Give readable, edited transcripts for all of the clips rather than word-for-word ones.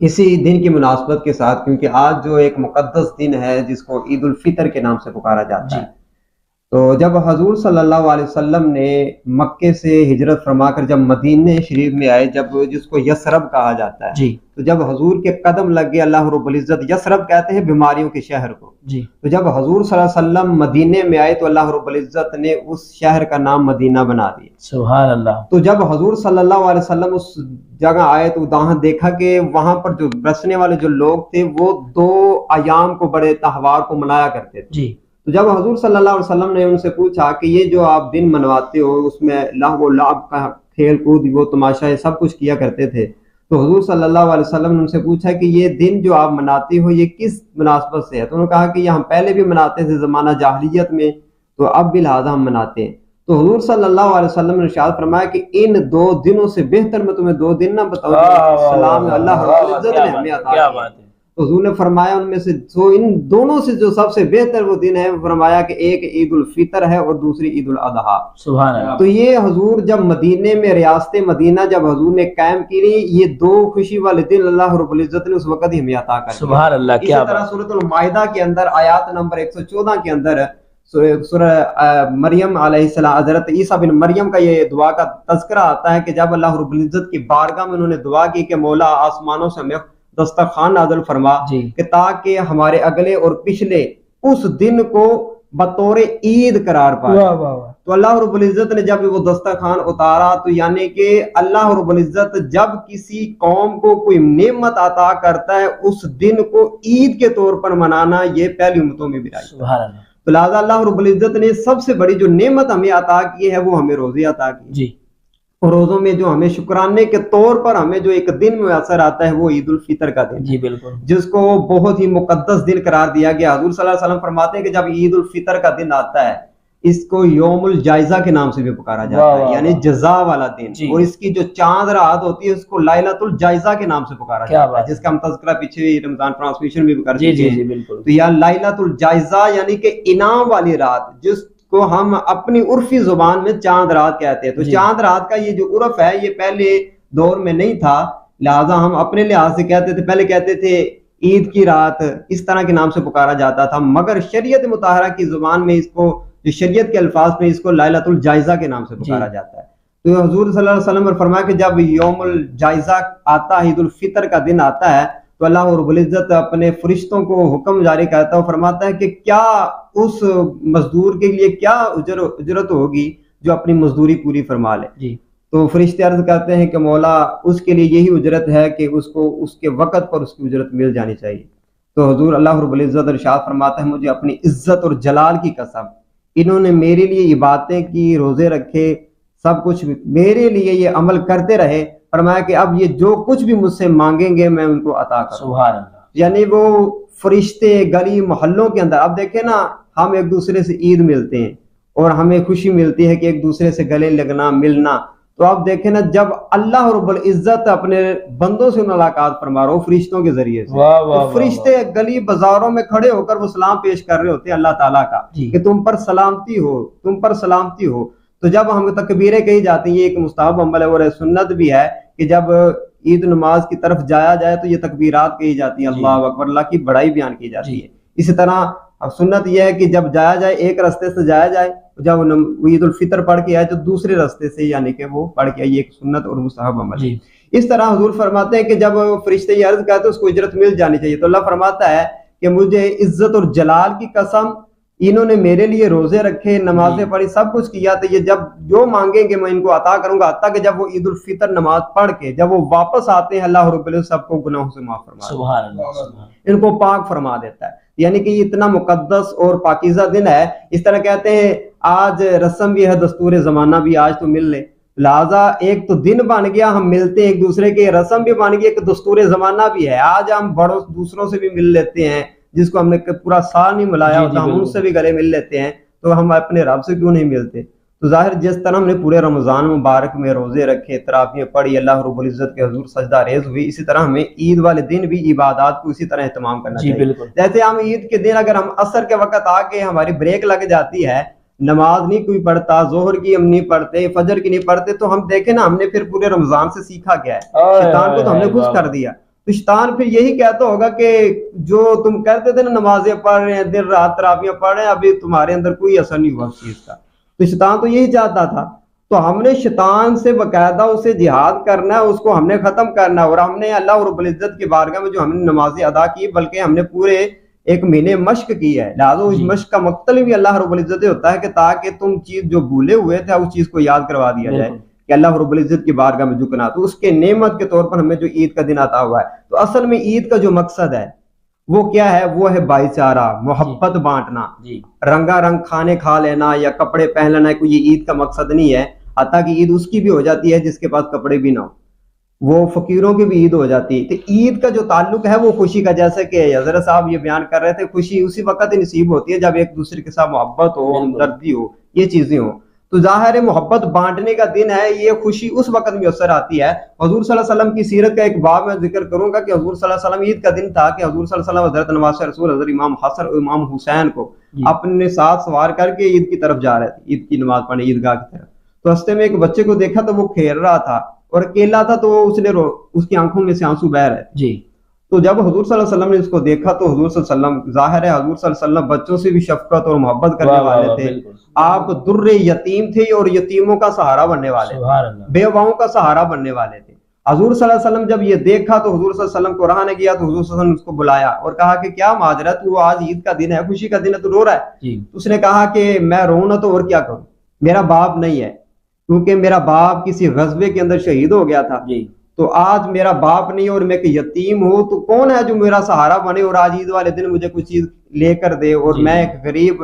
اسی دن کی مناسبت کے ساتھ، کیونکہ آج جو ایک مقدس دن ہے جس کو عید الفطر کے نام سے پکارا جاتا ہے، تو جب حضور صلی اللہ علیہ وسلم نے مکے سے ہجرت فرما کر جب مدینہ شریف میں آئے، جب جس کو یثرب کہا جاتا ہے، تو جب حضور کے قدم لگ گئے، اللہ رب العزت، یثرب کہتے ہیں بیماریوں کے شہر کو، تو جب حضور صلی اللہ علیہ وسلم مدینے میں آئے تو اللہ رب العزت نے اس شہر کا نام مدینہ بنا دیا، سبحان اللہ۔ تو جب حضور صلی اللہ علیہ وسلم اس جگہ آئے تو وہاں دیکھا کہ وہاں پر جو بسنے والے جو لوگ تھے وہ 2 ایام کو، بڑے تہوار کو منایا کرتے تھے۔ تو جب حضور صلی اللہ علیہ وسلم نے ان سے پوچھا کہ یہ جو آپ دن منواتے ہو اس میں لہو و لعب کا کھیل کود، وہ تماشا سب کچھ کیا کرتے تھے، تو حضور صلی اللہ علیہ وسلم نے ان سے پوچھا کہ یہ دن جو آپ مناتے ہو یہ کس مناسبت سے ہے؟ تو انہوں نے کہا کہ یہ ہم پہلے بھی مناتے تھے زمانہ جاہلیت میں، تو اب بھی لہٰذا ہم مناتے ہیں۔ تو حضور صلی اللہ علیہ وسلم نے ارشاد فرمایا کہ ان 2 دنوں سے بہتر میں تمہیں 2 دن نہ بتاؤں سلام اللہ رب العزت نے ہمیں عطا کیا۔ تو حضور نے فرمایا ان میں سے ان دونوں سے جو سب سے بہتر وہ دن ہے، فرمایا کہ ایک عید الفطر ہے اور دوسری عید الاضحیٰ، سبحان اللہ۔ تو یہ حضور جب مدینے میں ریاست مدینہ جب حضور نے قائم کی، یہ 2 خوشی والے دن اللہ رب العزت نے اس وقت ہی ہمیں عطا کر دیا، سبحان اللہ۔ اسی طرح سورۃ المائدہ کے اندر آیات نمبر 114 کے اندر سورہ مریم علیہ السلام، حضرت عیسیٰ بن مریم کا یہ دعا کا تذکرہ آتا ہے کہ جب اللہ رب العزت کی بارگاہ میں انہوں نے دعا کی کہ مولا آسمانوں سے ہمیں دسترخوان نازل فرما کہ تاکہ ہمارے اگلے اور پچھلے اس دن کو بطور عید قرار پائے، تو اللہ رب العزت نے جب وہ دسترخوان اتارا، تو یعنی کہ اللہ رب العزت جب کسی قوم کو کوئی نعمت عطا کرتا ہے اس دن کو عید کے طور پر منانا یہ پہلی امتوں میں بھی رائج ہے۔ تو لہٰذا اللہ رب العزت نے سب سے بڑی جو نعمت ہمیں عطا کی ہے وہ ہمیں روزے عطا کی، اور روزوں میں جو ہمیں شکرانے کے طور پر ہمیں جو ایک دن میں اثر آتا ہے وہ عید الفطر کا دن، جی بالکل، جس کو بہت ہی مقدس دن قرار دیا گیا۔ حضور صلی اللہ علیہ وسلم فرماتے ہیں کہ جب عید الفطر کا دن آتا ہے اس کو یوم الجائزہ کے نام سے بھی پکارا جاتا ہے، یعنی جزا والا دن، اور اس کی جو چاند رات ہوتی ہے اس کو لائلۃ الجائزہ کے نام سے پکارا جاتا ہے، جس کا ہم تذکرہ پیچھے رمضان ٹرانسمیشن بھی کر چکے ہیں، بالکل۔ تو یا لائلۃ الجائزہ یعنی کہ انعام والی رات، جس کو ہم اپنی عرفی زبان میں چاند رات کہتے ہیں۔ تو چاند رات کا یہ جو عرف ہے یہ پہلے دور میں نہیں تھا، لہٰذا ہم اپنے لحاظ سے کہتے تھے، پہلے کہتے تھے عید کی رات، اس طرح کے نام سے پکارا جاتا تھا، مگر شریعت مطہرہ کی زبان میں اس کو، جو شریعت کے الفاظ میں اس کو لائلۃ الجائزہ کے نام سے پکارا جاتا ہے۔ تو حضور صلی اللہ علیہ وسلم نے فرمایا کہ جب یوم الجائزہ آتا ہے، عید الفطر کا دن آتا ہے، تو اللہ رب العزت اپنے فرشتوں کو حکم جاری کرتا ہے، فرماتا ہے کہ کیا اس مزدور کے لیے کیا اجرت ہوگی جو اپنی مزدوری پوری فرما لے، تو فرشتے عرض کرتے ہیں کہ مولا اس کے لیے یہی اجرت ہے کہ اس کو اس کے وقت پر اس کی اجرت مل جانی چاہیے۔ تو حضور اللہ رب العزت ارشاد فرماتا ہے مجھے اپنی عزت اور جلال کی قسم، انہوں نے میرے لیے عبادتیں کی، روزے رکھے، سب کچھ میرے لیے یہ عمل کرتے رہے، فرمایا کہ اب یہ جو کچھ بھی مجھ سے مانگیں گے میں ان کو عطا کروں، سبحان اللہ۔ یعنی وہ فرشتے گلی محلوں کے اندر، اب دیکھیں نا، ہم ایک دوسرے سے عید ملتے ہیں اور ہمیں خوشی ملتی ہے کہ ایک دوسرے سے گلے لگنا، ملنا، تو آپ دیکھیں نا جب اللہ رب العزت اپنے بندوں سے ملاقات فرما رہا ہو فرشتوں کے ذریعے سے، تو فرشتے گلی بازاروں میں کھڑے ہو کر وہ سلام پیش کر رہے ہوتے ہیں اللہ تعالیٰ کا کہ تم پر سلامتی ہو، تم پر سلامتی ہو۔ تو جب ہم تکبیریں کہی جاتی ہیں، یہ ایک مستحب عمل ہے اور سنت بھی ہے کہ جب عید نماز کی طرف جایا جائے تو یہ تکبیرات کہی جاتی ہیں، اللہ اکبر، اللہ کی بڑائی بیان کی جاتی ہے۔ اسی طرح سنت یہ ہے کہ جب جایا جائے ایک راستے سے جایا جائے، جب عید الفطر پڑھ کے آئے تو دوسرے راستے سے یعنی کہ وہ پڑھ کے آئے، یہ ایک سنت اور مستحب عمل ہے۔ اس طرح حضور فرماتے ہیں کہ جب فرشتے یہ عرض کرتے اس کو اجرت مل جانی چاہیے، تو اللہ فرماتا ہے کہ مجھے عزت اور جلال کی قسم، انہوں نے میرے لیے روزے رکھے، نمازیں پڑھی، سب کچھ کیا، تو یہ جب جو مانگیں گے میں ان کو عطا کروں گا، حتیٰ کہ جب وہ عید الفطر نماز پڑھ کے جب وہ واپس آتے ہیں اللہ رب العزت سب کو گناہوں سے معاف فرما دیتا ہے، سبحان اللہ، ان کو پاک فرما دیتا ہے، یعنی کہ یہ اتنا مقدس اور پاکیزہ دن ہے۔ اس طرح کہتے ہیں آج رسم بھی ہے، دستور زمانہ بھی، آج تو مل لے، لہٰذا ایک تو دن بن گیا، ہم ملتے ہیں ایک دوسرے کے، رسم بھی بن گئی، ایک دستور زمانہ بھی ہے، آج ہم بڑوں دوسروں سے بھی مل لیتے ہیں، جس کو ہم نے پورا سال نہیں ملایا ہوتا، ہم ان سے بھی گلے مل لیتے ہیں، تو ہم اپنے رب سے کیوں نہیں ملتے؟ تو ظاہر جس طرح ہم نے پورے رمضان مبارک میں روزے رکھے، تراویح پڑھی، اللہ رب العزت کے حضور سجدہ ریز ہوئی، اسی طرح ہمیں عید والے دن بھی عبادات کو اسی طرح اہتمام کرنا چاہیے۔ جیسے ہم عید کے دن اگر ہم عصر کے وقت آ کے ہماری بریک لگ جاتی ہے، نماز نہیں کوئی پڑھتا، ظہر کی ہم نہیں پڑھتے، فجر کی نہیں پڑھتے، تو ہم دیکھیں نا ہم نے پھر پورے رمضان سے سیکھا کیا ہے، شیطان کو تو ہم نے خوش کر دیا۔ تو شیطان پھر یہی کہتا ہوگا کہ جو تم کرتے تھے نا نمازیں پڑھ رہے ہیں دن رات تراویحیں پڑھ رہے ہیں ابھی تمہارے اندر کوئی اثر نہیں ہوا اس چیز کا. تو شیطان تو یہی چاہتا تھا. تو ہم نے شیطان سے باقاعدہ اسے جہاد کرنا ہے, اس کو ہم نے ختم کرنا ہے. اور ہم نے اللہ رب العزت کی بارگاہ میں جو ہم نے نمازیں ادا کی بلکہ ہم نے پورے ایک مہینے مشق کی ہے, لہٰذا اس مشق کا مقصد بھی اللہ رب العزت ہوتا ہے کہ تاکہ تم چیز جو بھولے ہوئے تھے اس چیز کو یاد کروا دیا جائے کہ اللہ رب العزت کی بارگاہ میں جھکنا. تو اس کے نعمت کے طور پر ہمیں جو عید کا دن عطا ہوا ہے, تو اصل میں عید کا جو مقصد ہے وہ کیا ہے؟ وہ ہے بھائی چارہ, محبت بانٹنا, رنگا رنگ کھانے کھا لینا یا کپڑے پہن لینا. کوئی یہ عید کا مقصد نہیں ہے. حتیٰ کہ عید اس کی بھی ہو جاتی ہے جس کے پاس کپڑے بھی نہ ہو, وہ فقیروں کی بھی عید ہو جاتی ہے. تو عید کا جو تعلق ہے وہ خوشی کا, جیسے کہ حضرت صاحب یہ بیان کر رہے تھے, خوشی اسی وقت ہی نصیب ہوتی ہے جب ایک دوسرے کے ساتھ محبت ہو, ہمدردی ہو, یہ چیزیں ہوں. تو ظاہر ہے محبت بانٹنے کا دن ہے, یہ خوشی اس وقت میسر آتی ہے. حضور صلی اللہ علیہ وسلم کی سیرت کا ایک باب میں ذکر کروں گا کہ حضور صلی اللہ علیہ وسلم عید کا دن تھا کہ حضور صلی اللہ علیہ وسلم حضرت نواسہ رسول حضرت امام حسن اور امام حسین کو اپنے ساتھ سوار کر کے عید کی طرف جا رہے تھے, عید کی نماز پڑھنے عیدگاہ کی طرف. تو راستے میں ایک بچے کو دیکھا تو وہ کھیل رہا تھا اور اکیلا تھا, تو اس نے اس کی آنکھوں میں سے آنسو بہ رہے تھے. تو جب حضور صلی اللہ علیہ وسلم نے اس کو دیکھا تو حضور صلی اللہ علیہ وسلم, ظاہر ہے حضور صلی اللہ علیہ وسلم بچوں سے بھی شفقت اور محبت کرنے والے تھے. آپ در یتیم تھے اور یتیموں کا سہارا بننے والے تھے, بیواؤں کا سہارا بننے والے تھے. حضور صلی اللہ علیہ وسلم جب یہ دیکھا تو حضور صلی اللہ علیہ وسلم کو رہا نہیں گیا, تو حضور صلی اللہ علیہ وسلم نے اس کو بلایا اور کہا کہ کیا ماجرا, تو آج عید کا دن ہے, خوشی کا دن ہے, تو رو رہا ہے. اس نے کہا کہ میں رو نہ تو اور کیا کروں, میرا باپ نہیں ہے کیونکہ میرا باپ کسی غزوے کے اندر شہید ہو گیا تھا. تو آج میرا باپ نہیں اور میں ایک یتیم ہوں, تو کون ہے جو میرا سہارا بنے اور آج عید والے دن مجھے کچھ چیز لے کر دے, اور میں ایک غریب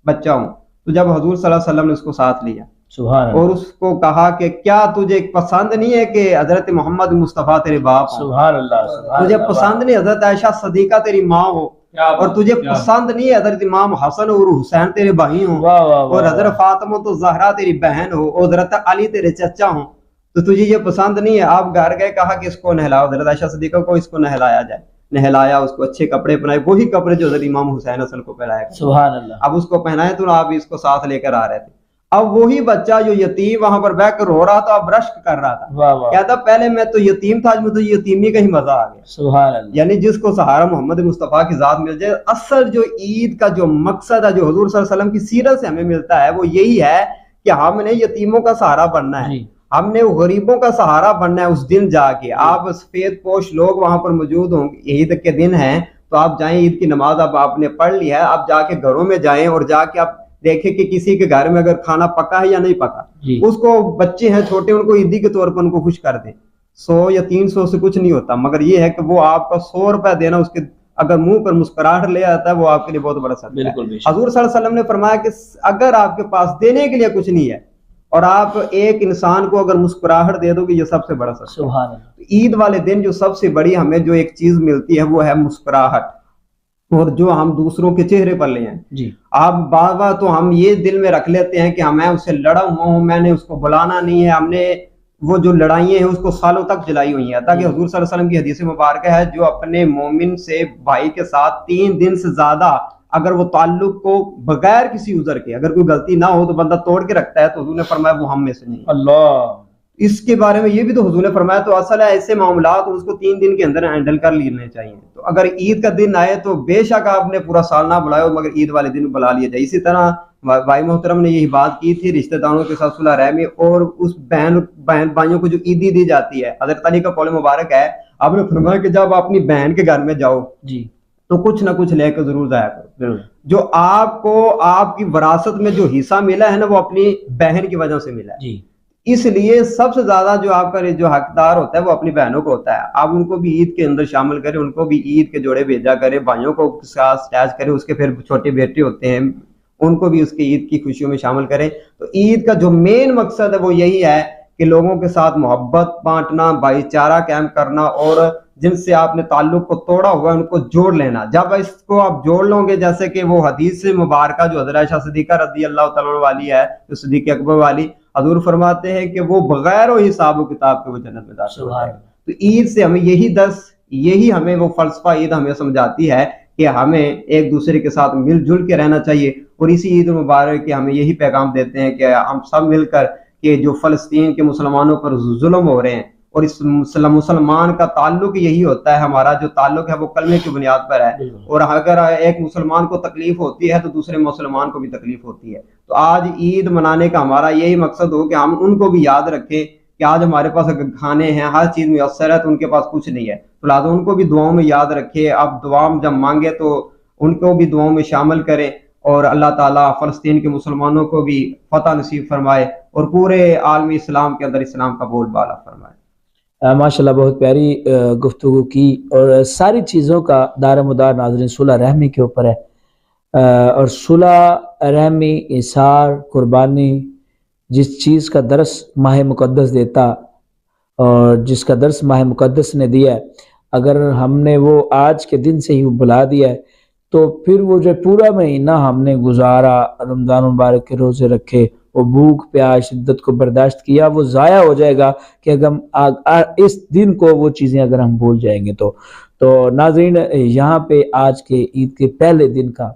بچہ ہوں. تو جب حضور صلی اللہ علیہ وسلم نے اس کو ساتھ لیا اور اس کو کہا کہ کیا تجھے پسند نہیں ہے کہ حضرت محمد مصطفیٰ تیرے باپ ہو, تجھے پسند نہیں حضرت عائشہ صدیقہ تیری ماں ہو, اور تجھے پسند نہیں ہے حضرت امام حسن اور حسین تیرے بھائی ہوں, اور حضرت فاطمہ تو زہرا تیری بہن ہو, اور حضرت علی تیرے چچا ہوں, تو تجھے یہ پسند نہیں ہے. آپ گھر گئے, کہا کہ اس کو نہلاؤ, حضرت عائشہ صدیقہ کو اس کو نہلایا جائے. نہلایا, اس کو اچھے کپڑے پہنائے, وہی کپڑے جو حضرت امام حسین حسن کو پہنایا. سبحان اللہ. اب اس کو پہنائے تو آپ اس کو ساتھ لے کر آ رہے تھے. اب وہی بچہ جو یتیم وہاں پر بیٹھ کر رو رہا تھا, اب رشک کر رہا تھا, کہتا پہلے میں تو یتیم تھا, آج میں تو یتیمی کا ہی مزہ آ گیا. سبحان اللہ. یعنی جس کو سہارا محمد مصطفیٰ کی ذات مل جائے. اصل جو عید کا جو مقصد ہے جو حضور صلی اللہ علیہ وسلم کی سیرت سے ہمیں ملتا ہے وہ یہی ہے کہ ہم نے یتیموں کا سہارا بننا ہے, ہم نے غریبوں کا سہارا بننا ہے. اس دن جا کے آپ سفید پوش لوگ وہاں پر موجود ہوں گے, عید کے دن ہیں تو آپ جائیں, عید کی نماز اب آپ نے پڑھ لی ہے, آپ جا کے گھروں میں جائیں اور جا کے آپ دیکھیں کہ کسی کے گھر میں اگر کھانا پکا ہے یا نہیں پکا, اس کو بچے ہیں چھوٹے ان کو عیدی کے طور پر ان کو خوش کر دیں. 100 یا 300 سے کچھ نہیں ہوتا, مگر یہ ہے کہ وہ آپ کا 100 روپے دینا, اس کے اگر منہ پر مسکراہٹ لے آتا ہے وہ آپ کے لیے بہت بڑا صدقہ ہے. حضور صلی اللہ علیہ وسلم نے فرمایا کہ اگر آپ کے پاس دینے کے لیے کچھ نہیں ہے اور آپ ایک انسان کو اگر مسکراہٹ دے دو گے, یہ سب سے بڑا صدقہ. سبحان اللہ. عید والے دن جو سب سے بڑی ہمیں جو ایک چیز ملتی ہے وہ ہے مسکراہٹ, اور جو ہم دوسروں کے چہرے پر لے ہیں. آپ بار تو ہم یہ دل میں رکھ لیتے ہیں کہ میں اس سے لڑا ہوا ہوں, میں نے اس کو بلانا نہیں ہے, ہم نے وہ جو لڑائیاں ہیں اس کو سالوں تک جلائی ہوئی ہیں. تاکہ حضور صلی اللہ علیہ وسلم کی حدیث مبارکہ ہے, جو اپنے مومن سے بھائی کے ساتھ 3 دن سے زیادہ اگر وہ تعلق کو بغیر کسی عذر کے اگر کوئی غلطی نہ ہو تو بندہ توڑ کے رکھتا ہے, تو حضور نے فرمایا وہ ہم میں سے نہیں. اللہ. اس کے بارے میں یہ بھی تو حضور نے فرمایا. تو اصل ہے ایسے معاملات اس کو 3 دن کے اندر ہینڈل کر لینے چاہیے. تو اگر عید کا دن آئے تو بے شک آپ نے پورا سال نہ بلایا مگر عید والے دن بلا لیا جائے. اسی طرح بھائی محترم نے یہی بات کی تھی, رشتہ داروں کے ساتھ صلح رحمی, اور اس بہن بھائیوں کو جو عیدی دی جاتی ہے, حضرت علی کا قول مبارک ہے, آپ نے فرمایا کہ جب اپنی بہن کے گھر میں جاؤ تو کچھ نہ کچھ لے کر ضرور جایا کرو. جو آپ کو آپ کی وراثت میں جو حصہ ملا ہے نا وہ اپنی بہن کی وجہ سے ملا ہے. اس لیے سب سے زیادہ جو آپ کا جو حقدار ہوتا ہے وہ اپنی بہنوں کو ہوتا ہے. آپ ان کو بھی عید کے اندر شامل کریں, ان کو بھی عید کے جوڑے بھیجا کریں, بھائیوں کو ساتھ اٹیچ کریں. اس کے پھر چھوٹے بیٹے ہوتے ہیں ان کو بھی اس کی عید کی خوشیوں میں شامل کریں. تو عید کا جو مین مقصد ہے وہ یہی ہے کہ لوگوں کے ساتھ محبت بانٹنا, بھائی چارہ قائم کرنا, اور جن سے آپ نے تعلق کو توڑا ہوا ہے ان کو جوڑ لینا. جب اس کو آپ جوڑ لو گے, جیسے کہ وہ حدیث مبارکہ جو حضرت عائشہ صدیقہ رضی اللہ تعالیٰ والی ہے, جو صدیق اکبر والی, حضور فرماتے ہیں کہ وہ بغیر و حساب و کتاب کے وہ جنت میں داخل ہو جائے. تو عید سے ہمیں یہی درس, یہی ہمیں وہ فلسفہ عید ہمیں سمجھاتی ہے کہ ہمیں ایک دوسرے کے ساتھ مل جل کے رہنا چاہیے. اور اسی عید مبارک کے ہمیں یہی پیغام دیتے ہیں کہ ہم سب مل کر کہ جو فلسطین کے مسلمانوں پر ظلم ہو رہے ہیں اور اس مسلمان کا تعلق یہی ہوتا ہے، ہمارا جو تعلق ہے وہ کلمے کی بنیاد پر ہے، اور اگر ایک مسلمان کو تکلیف ہوتی ہے تو دوسرے مسلمان کو بھی تکلیف ہوتی ہے۔ تو آج عید منانے کا ہمارا یہی مقصد ہو کہ ہم ان کو بھی یاد رکھیں کہ آج ہمارے پاس کھانے ہیں، ہر چیز میسر ہے، تو ان کے پاس کچھ نہیں ہے، تو لہٰذا ان کو بھی دعاؤں میں یاد رکھے۔ اب دعا جب مانگے تو ان کو بھی دعاؤں میں شامل کریں، اور اللہ تعالیٰ فلسطین کے مسلمانوں کو بھی فتح نصیب فرمائے اور پورے عالم اسلام کے اندر اسلام کا بول بالا فرمائے۔ ماشاءاللہ بہت پیاری گفتگو کی، اور ساری چیزوں کا دار مدار ناظرین صلح رحمی کے اوپر ہے، اور صلح رحمی، اثار، قربانی، جس چیز کا درس ماہ مقدس دیتا اور جس کا درس ماہ مقدس نے دیا ہے، اگر ہم نے وہ آج کے دن سے ہی بلا دیا ہے تو پھر وہ جو پورا مہینہ ہم نے گزارا، رمضان مبارک کے روزے رکھے، وہ بھوک پیاس شدت کو برداشت کیا، وہ ضائع ہو جائے گا کہ اگر ہم اس دن کو وہ چیزیں اگر ہم بھول جائیں گے تو ناظرین، یہاں پہ آج کے عید کے پہلے دن کا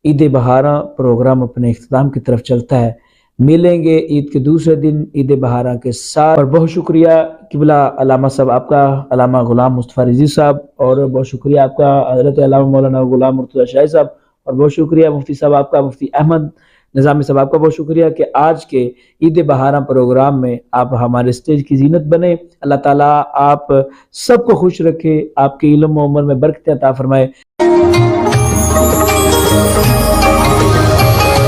عید بہاراں پروگرام اپنے اختتام کی طرف چلتا ہے۔ ملیں گے عید کے دوسرے دن عید بہاراں کے ساتھ، اور بہت شکریہ قبلہ علامہ صاحب آپ کا، علامہ غلام مصطفیٰ رضوی صاحب، اور بہت شکریہ آپ کا حضرت علامہ مولانا غلام مرتضیٰ شاہی صاحب، اور بہت شکریہ مفتی صاحب آپ کا، مفتی احمد نظامی صاحب آپ کا بہت شکریہ کہ آج کے عید بہاراں پروگرام میں آپ ہمارے اسٹیج کی زینت بنے۔ اللہ تعالیٰ آپ سب کو خوش رکھے، آپ کے علم و عمر میں برکت عطا فرمائے۔